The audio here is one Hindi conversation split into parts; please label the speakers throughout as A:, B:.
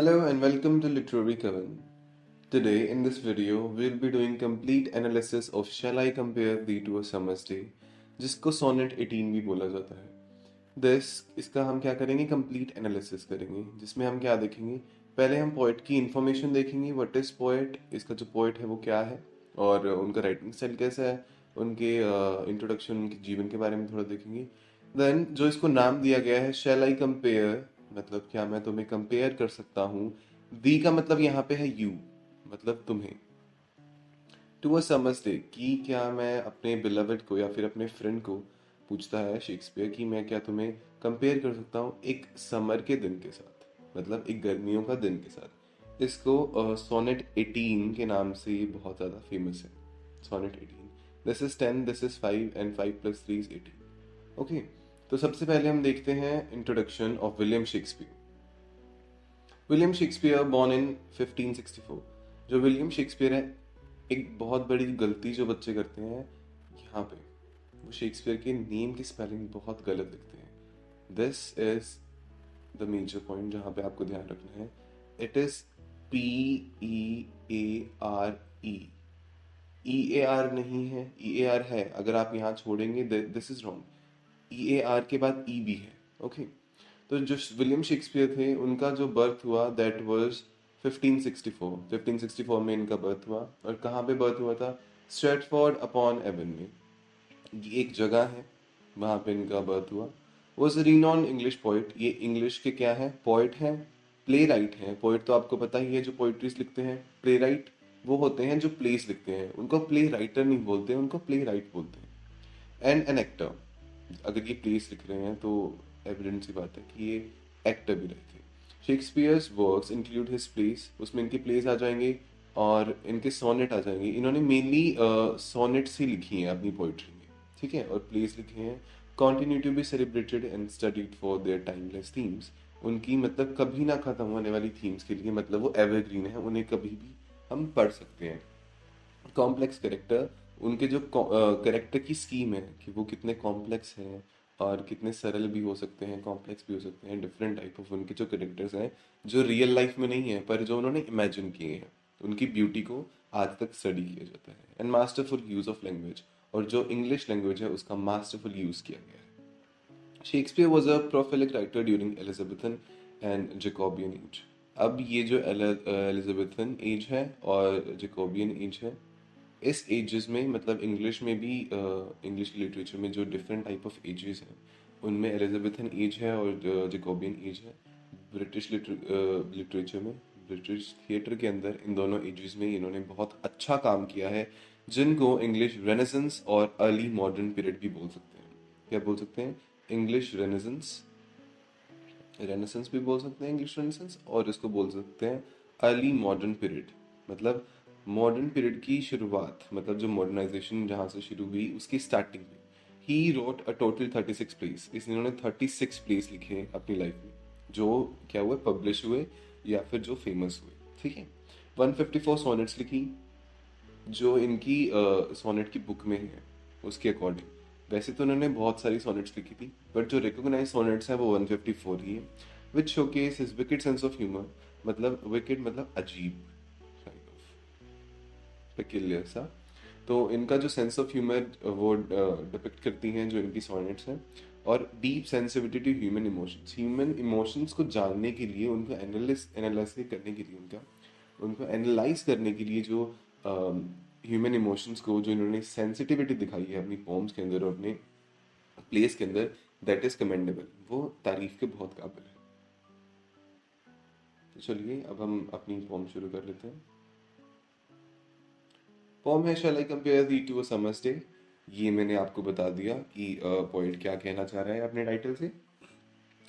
A: Hello and welcome to Literary Coven. Today, in this video, we'll be doing complete analysis of Shall I Compare Thee to a Summer's Day, जिसको Sonnet 18 भी बोला जाता है। इसका हम क्या करेंगे? कंप्लीट एनालिसिस करेंगे, जिसमें हम क्या देखेंगे? पहले हम पोएट की इंफॉर्मेशन देखेंगे, व्हाट इज पोएट, इसका जो पोएट है वो क्या है और उनका राइटिंग स्टाइल कैसा है, उनके इंट्रोडक्शन, उनके जीवन के बारे में थोड़ा देखेंगे। देन जो इसको नाम दिया गया है शैल आई कंपेयर, मतलब क्या मैं तुम्हें कंपेयर कर सकता हूँ। दी का मतलब यहाँ पे है यू, मतलब तुम्हें। टू अ समर्स डे, कि क्या मैं अपने बिलवड को या फिर अपने फ्रेंड को, पूछता है शेक्सपियर, कि मैं क्या तुम्हें कंपेयर कर सकता हूँ एक समर के दिन के साथ, मतलब एक गर्मियों का दिन के साथ। इसको सोनेट 18 के नाम से ये बहुत ज़्यादा फेमस है। Sonnet 18, this is 10, this is 5 and 5 + 3 = 18। Okay, तो सबसे पहले हम देखते हैं introduction of William Shakespeare. William Shakespeare born in 1564। जो विलियम शेक्सपियर है, एक बहुत बड़ी गलती जो बच्चे करते हैं यहाँ पे, वो शेक्सपियर के नेम की स्पेलिंग बहुत गलत लिखते हैं। This is the major point जहाँ पे आपको ध्यान रखना है। इट इज Pear, EAR नहीं है, EAR है। अगर आप यहाँ छोड़ेंगे दिस इज रॉन्ग। EAR के बाद E भी है। ओके, तो जो विलियम शेक्सपियर थे, उनका जो बर्थ हुआ दैट वाज 1564 में इनका बर्थ हुआ। और कहाँ पे बर्थ हुआ था? स्ट्रेटफोर्ड अपॉन एवन में, ये एक जगह है, वहाँ पे इनका बर्थ हुआ। Was renowned English poet. ये इंग्लिश के क्या है? पोइट हैं, प्ले राइट हैं। पोइट तो आपको पता ही है, जो पोइट्रीज लिखते हैं। प्ले राइट वो होते हैं जो प्लेस लिखते हैं, उनको प्ले राइटर नहीं बोलते, उनको प्ले राइट बोलते हैं। एंड एन एक्टर, अगर ये प्लेस लिख रहे हैं तो एविडेंट सी बात है कि ये एक्टर भी रहे थे। Shakespeare's works include his place, उसमें इनके प्लेस आ जाएंगे और इनके सोनेट आ जाएंगे। इन्होंने मेनली सोनेट्स ही लिखी हैं अपनी पोइट्री में, ठीक है, और प्लेस लिखे हैं। Continue to be celebrated and studied for their timeless themes. उनकी मतलब कभी ना खत्म होने वाली थीम्स के लिए, मतलब वो एवरग्रीन है, उन्हें कभी भी हम पढ़ सकते हैं। कॉम्प्लेक्स कैरेक्टर, उनके जो कैरेक्टर की स्कीम है कि वो कितने कॉम्प्लेक्स हैं और कितने सरल भी हो सकते हैं, कॉम्प्लेक्स भी हो सकते हैं। डिफरेंट टाइप ऑफ उनके जो कैरेक्टर्स हैं, जो रियल लाइफ में नहीं है पर जो उन्होंने इमेजिन किए हैं, उनकी ब्यूटी को आज तक स्टडी किया जाता है। And masterful use of language, और जो इंग्लिश लैंग्वेज है उसका मास्टरफुल यूज किया गया है। Shakespeare was a prolific writer during Elizabethan and Jacobean age. अब ये जो एलिजाबेथन एज है और जैकोबियन एज है, इस एजेस में, मतलब इंग्लिश में भी, इंग्लिश लिटरेचर में जो डिफरेंट टाइप ऑफ एजेस हैं, उनमें एलिजाबेथन एज है और जैकोबियन एज है। ब्रिटिश लिटरेचर में, ब्रिटिश थिएटर के अंदर इन दोनों एजेस में इन्होंने बहुत अच्छा काम किया है, जिनको इंग्लिश रेनेसेंस और अर्ली मॉडर्न पीरियड भी बोल सकते हैं। क्या बोल सकते हैं? इंग्लिश रेनेसेंस, रेनेसेंस भी बोल सकते हैं इंग्लिश रेनेसेंस, और इसको बोल सकते हैं अर्ली मॉडर्न पीरियड। मतलब मॉडर्न पीरियड की शुरुआत, मतलब जो मॉडर्नाइजेशन जहाँ से शुरू हुई उसकी स्टार्टिंग में। He wrote a total 36 place, इन्होंने 36 प्लेस लिखे हैं अपनी लाइफ में, जो क्या हुए, पब्लिश हुए या फिर जो फेमस हुए, ठीक है। 154 सोनेट्स लिखी, जो इनकी सोनेट की बुक में है उसके अकॉर्डिंग। वैसे तो उन्होंने बहुत सारी सोनेट्स लिखी थी, बट जो रिकॉग्नाइज सोनेट्स हैं वो 154 ही है। Which showcase his wicked sense of humour, मतलब विकेड मतलब अजीब, काइंड ऑफ पेक्यूलियर सा। तो इनका जो सेंस ऑफ ह्यूमर वो डिपिक्ट करती हैं जो इनकी सोनेट्स हैं। और deep sensitivity to human emotions को जानने के लिए, उनको एनालिसिस करने के लिए, उनको एनालाइज करने के लिए, जो ह्यूमन इमोशंस को जो इन्होंने सेंसिटिविटी दिखाई है अपनी पोम्स के अंदर और अपने प्लेस के अंदर, दैट इज कमेंडेबल, वो तारीफ के बहुत काबिल है। तो चलिए अब हम अपनी पोम शुरू कर लेते हैं। पोम है shall I compare thee to a summer's day. ये मैंने आपको बता दिया कि पोएट क्या कहना चाह रहा है अपने टाइटल से।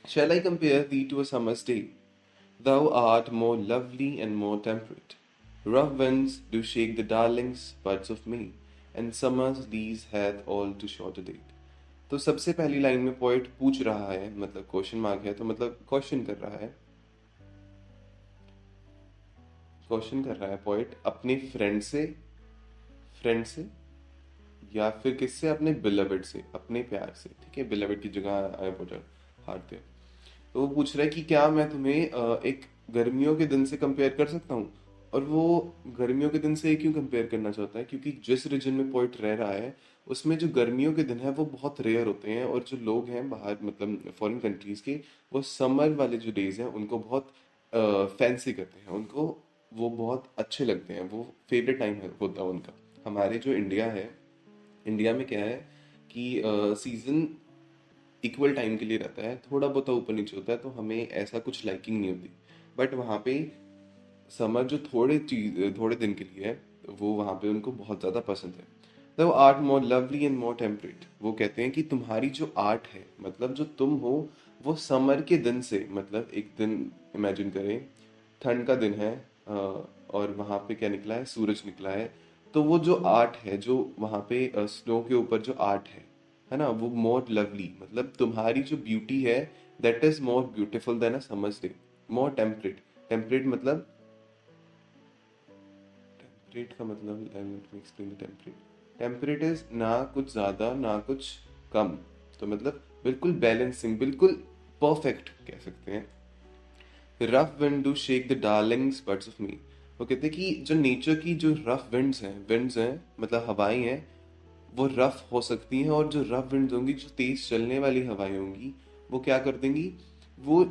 A: Shall I compare thee to a summer's day? Thou art more lovely and more temperate. Rough winds do shake the darlings buds of May, and summer's lease hath all too short a date. तो सबसे पहली लाइन में पोएट पूछ रहा है, मतलब क्वेश्चन मार्क है, तो मतलब क्वेश्चन कर रहा है, पोएट अपने फ्रेंड से या फिर किससे? अपने बिलवेड से, अपने प्यार से, ठीक है। बिलवेड की जगह आई पुट हार्ट। तो वो पूछ रहा है कि क्या मैं तुम्हें एक गर्मियों के दिन से कंपेयर कर सकता हूँ। और वो गर्मियों के दिन से क्यों कंपेयर करना चाहता है, क्योंकि जिस रीजन में पोइट रह रहा है उसमें जो गर्मियों के दिन है वो बहुत रेयर होते हैं, और जो लोग हैं बाहर मतलब फॉरेन कंट्रीज के, वो समर वाले जो डेज हैं उनको बहुत फैंसी करते हैं, उनको वो बहुत अच्छे लगते हैं, वो फेवरेट टाइम होता है उनका। हमारे जो इंडिया है, इंडिया में क्या है कि सीजन इक्वल टाइम के लिए रहता है, थोड़ा बहुत ऊपर नीचे होता है, तो हमें ऐसा कुछ लाइकिंग नहीं होती। बट वहाँ पे समर जो थोड़े दिन के लिए है, वो वहाँ पे उनको बहुत ज़्यादा पसंद है। The art more lovely and more temperate, वो कहते हैं कि तुम्हारी जो आर्ट है, मतलब जो तुम हो, वो समर के दिन से, मतलब एक दिन इमेजिन करें, ठंड का दिन है, और वहाँ पे क्या निकला है, सूरज निकला है, तो वो जो आर्ट है, जो वहाँ पे स्नो के ऊपर जो आर्ट है ना, वो मोर लवली, मतलब तुम्हारी जो ब्यूटी है, that is more beautiful then a summer's day. More temperate, temperate मतलब, टेम्परेट का मतलब, let me explain the temperate. Temperate is ना कुछ ज्यादा ना कुछ कम, तो मतलब बिल्कुल बैलेंसिंग, बिल्कुल परफेक्ट कह सकते हैं। Rough wind do shake the Darling's birds of me, वो कहते हैं कि जो नेचर की जो रफ विंड्स हैं मतलब हवाएं हैं, वो रफ हो सकती हैं, और जो रफ विंड्स होंगी, जो तेज चलने वाली हवाएं होंगी, वो क्या कर देंगी, वो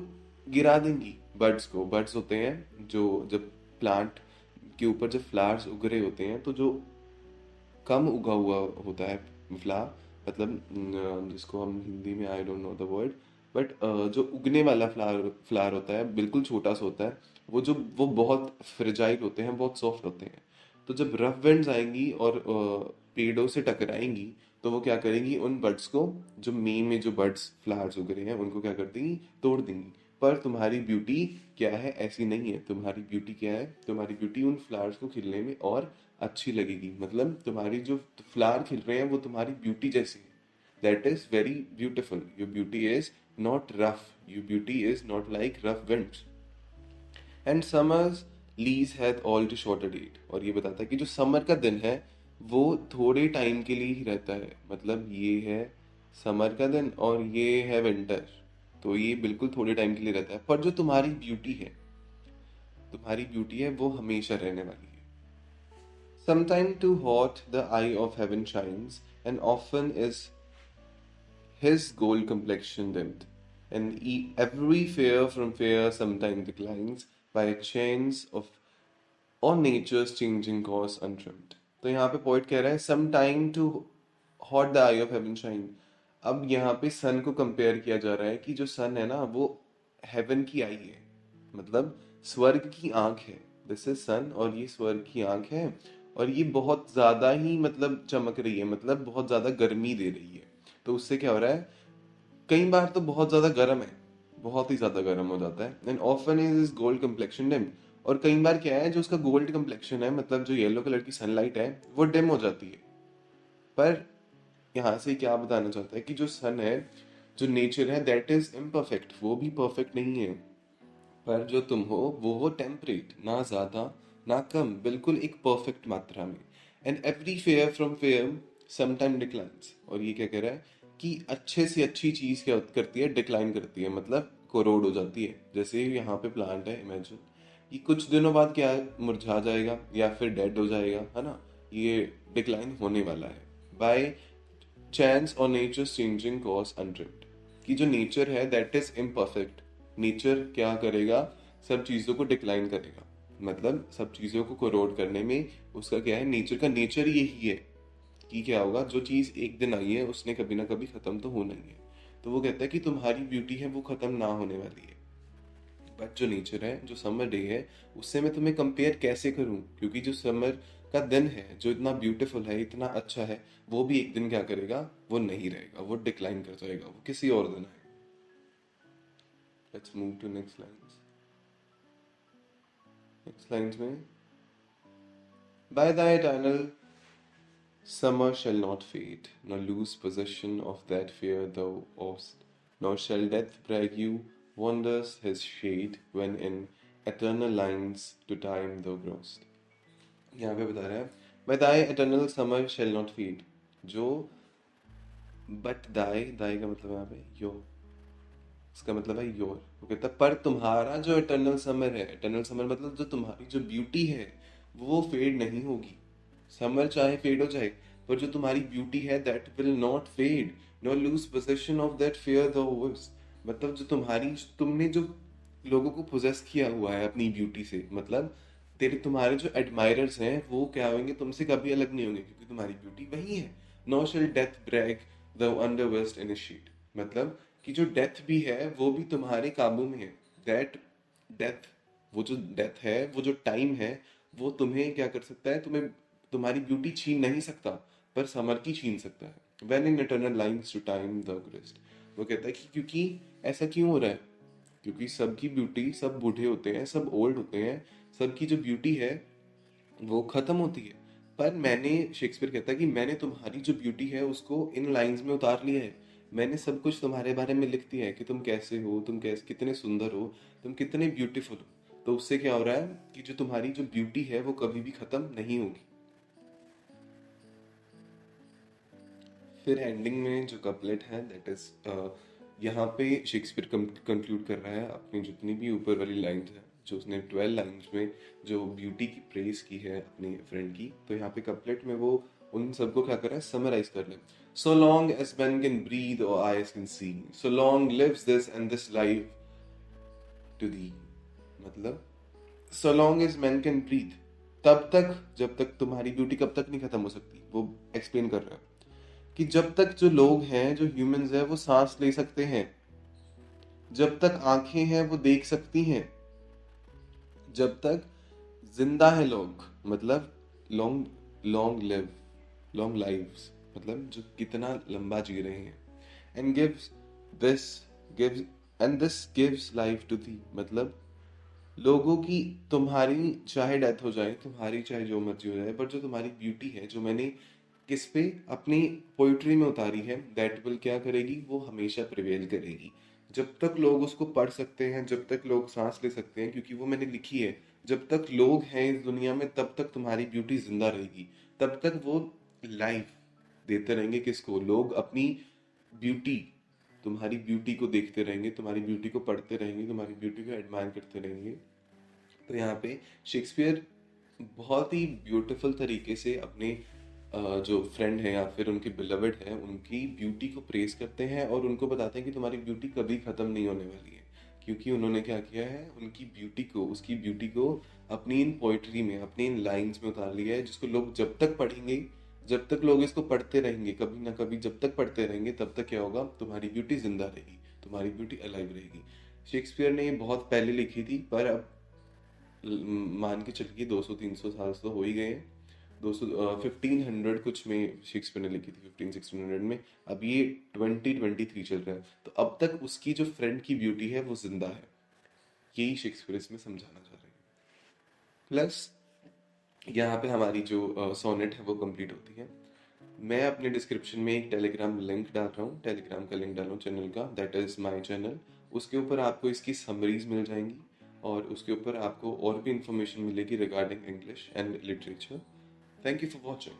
A: गिरा देंगी बर्ड्स को। बर्ड्स होते हैं जो, जब प्लांट के ऊपर जब फ्लावर्स उग रहे होते हैं, तो जो कम उगा हुआ होता है फ्लावर, मतलब जिसको हम हिंदी में, I don't know the word, but जो उगने वाला फ्लावर फ्लावर होता है, बिल्कुल छोटा सा होता है, वो बहुत फ्रेजाइल होते हैं, बहुत सॉफ्ट होते हैं। तो जब रफ विंड्स आएंगी और पेड़ों से टकराएंगी, तो वो क्या करेंगी, उन बर्ड्स को, जो मई में जो बर्ड्स फ्लावर्स उग रहे हैं, उनको क्या कर देंगी, तोड़ देंगी। पर तुम्हारी ब्यूटी क्या है, ऐसी नहीं है। तुम्हारी ब्यूटी क्या है, तुम्हारी ब्यूटी उन फ्लावर्स को खिलने में और अच्छी लगेगी, मतलब तुम्हारी जो फ्लावर खिल रहे हैं वो तुम्हारी ब्यूटी जैसी है। That is very beautiful, your beauty is not rough, your beauty is not like rough winds. And summers lease hath all too shorter date, और ये बताता है कि जो समर का दिन है वो थोड़े टाइम के लिए ही रहता है, मतलब ये है समर का दिन और ये है विंटर, तो ये बिल्कुल थोड़े टाइम के लिए रहता है। पर जो तुम्हारी ब्यूटी है, तुम्हारी ब्यूटी है वो हमेशा रहने वाली है। Sometime too hot the eye of heaven shines, and often is his gold complexion dimmed, and every fair from fair sometime declines by a chance of or nature's changing course untrimmed। तो यहाँ पे पोइट कह रहा है sometime too hot the eye of heaven shine. अब यहाँ पे सन को कंपेयर किया जा रहा है कि जो सन है ना, वो हेवन की आई है, मतलब स्वर्ग की आंख है। दिस इज सन, और ये स्वर्ग की आंख है, और ये बहुत ज्यादा ही मतलब चमक रही है, मतलब बहुत ज्यादा गर्मी दे रही है। तो उससे क्या हो रहा है, कई बार तो बहुत ज्यादा गर्म है, बहुत ही ज्यादा गर्म हो जाता है। And often is gold complexion dim, और कई बार क्या है, जो उसका गोल्ड कम्प्लेक्शन है, मतलब जो येलो कलर की सनलाइट है, वो डिम हो जाती है। पर यहाँ से क्या बताना चाहता है कि जो सन है, जो नेचर है, दैट इज इम्परफेक्ट, वो भी परफेक्ट नहीं है। पर जो तुम हो वो हो टेम्परेट, ना ज्यादा ना कम, बिल्कुल एक परफेक्ट मात्रा में। And every fair from fair sometime declines, और ये क्या कह रहा है कि अच्छे से अच्छी चीज क्या करती है, डिक्लाइन करती है, मतलब कोरोड हो जाती है। जैसे यहाँ पे प्लांट है, इमेजिन, ये कुछ दिनों बाद क्या मुरझा जाएगा या फिर डेड हो जाएगा, है ना, ये डिक्लाइन होने वाला है बाय चांस और नेचर चेंजिंग कॉज अनड्रिफ्ट। कि जो नेचर है दैट इज इम्परफेक्ट, नेचर क्या करेगा, सब चीजों को डिक्लाइन करेगा, मतलब सब चीजों को कोरोड करने में उसका क्या है, नेचर का नेचर यही है कि क्या होगा, जो चीज एक दिन आई है उसने कभी ना कभी खत्म तो होना ही है। तो वो कहता है कि तुम्हारी ब्यूटी है वो खत्म ना होने वाली है। बट जो नेचर है, जो समर डे है, उससे मैं तुम्हें कंपेयर कैसे करूं, क्योंकि जो समर का दिन है, जो इतना ब्यूटीफुल है, इतना अच्छा है, वो भी एक दिन क्या करेगा, वो नहीं रहेगा, वो डिक्लाइन कर जाएगा, वो किसी और दिन आएगा। Let's move to next lines. Next lines में, by thy eternal summer shall not fade, nor lose possession of that fear thou awest, nor shall death brag you wonders his shade, when in eternal lines to time thou growest। यहाँ पे बता रहा है, by thy eternal summer shall not fade, जो, but thy का मतलब यहाँ पे यो, इसका मतलब है योर। वो कहता है पर तुम्हारा जो इटर्नल समर है, इटर्नल समर मतलब जो तुम्हारी जो ब्यूटी है वो फेड नहीं होगी। समर चाहे फेड हो जाए, पर जो तुम्हारी ब्यूटी है that will not fade not lose possession of that fair the verse. मतलब जो तुम्हारी, तुमने जो लोगों को पोजेस किया हुआ है अपनी ब्यूटी से, मतलब तेरे तुम्हारे जो एडमायरर्स हैं वो क्या होंगे, तुमसे कभी अलग नहीं होंगे क्योंकि तुम्हारी ब्यूटी वही है। No shall death break the under west initiate. मतलब कि जो डेथ भी है वो भी तुम्हारे काबू में है। दैट डेथ, वो जो डेथ है, वो जो टाइम है, वो तुम्हें क्या कर सकता है, तुम्हें तुम्हारी ब्यूटी छीन नहीं सकता, पर समर की छीन सकता है। When in eternal lines to time the growest. वो कहता है कि क्योंकि ऐसा क्यों हो रहा है, क्योंकि सबकी ब्यूटी, सब बूढ़े होते हैं, सब ओल्ड होते हैं, सबकी जो ब्यूटी है वो खत्म होती है। पर मैंने, शेक्सपियर कहता है कि मैंने तुम्हारी जो ब्यूटी है उसको इन लाइंस में उतार लिया है। मैंने सब कुछ तुम्हारे बारे में लिख दिया है कि तुम कैसे हो, तुम कैसे, कितने सुंदर हो, तुम कितने ब्यूटीफुल हो। तो उससे क्या हो रहा है कि जो तुम्हारी जो ब्यूटी है वो कभी भी खत्म नहीं होगी। फिर एंडिंग में जो कपलेट है दैट इज, यहाँ पे शेक्सपियर कंक्लूड कर रहा है अपनी जितनी भी ऊपर वाली लाइंस है, जो उसने 12 लाइंस में जो ब्यूटी की प्रेज की है अपनी फ्रेंड की, तो यहाँ पे कपलेट में वो उन सबको क्या कर रहा है, समराइज कर ले। So long as man can breathe or eyes can see, so long lives this and this life to thee. मतलब so long as man can breathe, तब तक, जब तक तुम्हारी ब्यूटी कब तक नहीं खत्म हो सकती, वो एक्सप्लेन कर रहा है कि जब तक जो लोग हैं, जो ह्यूमंस है, वो सांस ले सकते हैं, जब तक आंखें हैं वो देख सकती हैं, जब तक जिंदा है लोग, मतलब long long live, long lives, मतलब जो कितना लंबा जी रहे हैं। And gives this, gives and this gives life to thee. मतलब लोगों की, तुम्हारी चाहे डेथ हो जाए, तुम्हारी चाहे जो मर्जी हो जाए, पर जो तुम्हारी ब्यूटी है, जो मैंने किस पे, अपनी पोइट्री में उतारी है, दैट विल क्या करेगी, वो हमेशा प्रिवेल करेगी। जब तक लोग उसको पढ़ सकते हैं, जब तक लोग सांस ले सकते हैं, क्योंकि वो मैंने लिखी है, जब तक लोग हैं इस दुनिया में तब तक तुम्हारी ब्यूटी जिंदा रहेगी। तब तक वो लाइफ देते रहेंगे किसको, लोग अपनी ब्यूटी, तुम्हारी ब्यूटी को देखते रहेंगे, तुम्हारी ब्यूटी को पढ़ते रहेंगे, तुम्हारी ब्यूटी को एडमायर करते रहेंगे। तो यहाँ पे शेक्सपियर बहुत ही ब्यूटीफुल तरीके से अपने जो फ्रेंड है या फिर उनके बिलवड है, उनकी ब्यूटी को प्रेज करते हैं और उनको बताते हैं कि तुम्हारी ब्यूटी कभी खत्म नहीं होने वाली है। क्योंकि उन्होंने क्या किया है, उनकी ब्यूटी को, उसकी ब्यूटी को अपनी इन पोइट्री में, अपनी इन लाइंस में उतार लिया है, जिसको लोग जब तक पढ़ेंगे, जब तक लोग इसको पढ़ते रहेंगे, कभी ना कभी जब तक पढ़ते रहेंगे, तब तक क्या होगा, तुम्हारी ब्यूटी जिंदा रहेगी, तुम्हारी ब्यूटी अलाइव रहेगी। शेक्सपियर ने ये बहुत पहले लिखी थी, पर अब मान के चलिए 200-300 साल तो हो ही गए हैं। 1500 कुछ में शेक्सपियर ने लिखी थी, 1500-1600 में। अब ये 2023 चल रहा है, तो अब तक उसकी जो फ्रेंड की ब्यूटी है वो जिंदा है। यही शेक्सपियर इसमें समझाना चाह रहे हैं। प्लस यहाँ पे हमारी जो सोनेट है वो कंप्लीट होती है। मैं अपने डिस्क्रिप्शन में एक टेलीग्राम लिंक डाल रहा हूँ, टेलीग्राम का लिंक डाल रहा हूँ चैनल का, दैट इज़ माई चैनल। उसके ऊपर आपको इसकी समरीज मिल जाएंगी और उसके ऊपर आपको और भी इंफॉर्मेशन मिलेगी regarding English and literature. Thank you for watching.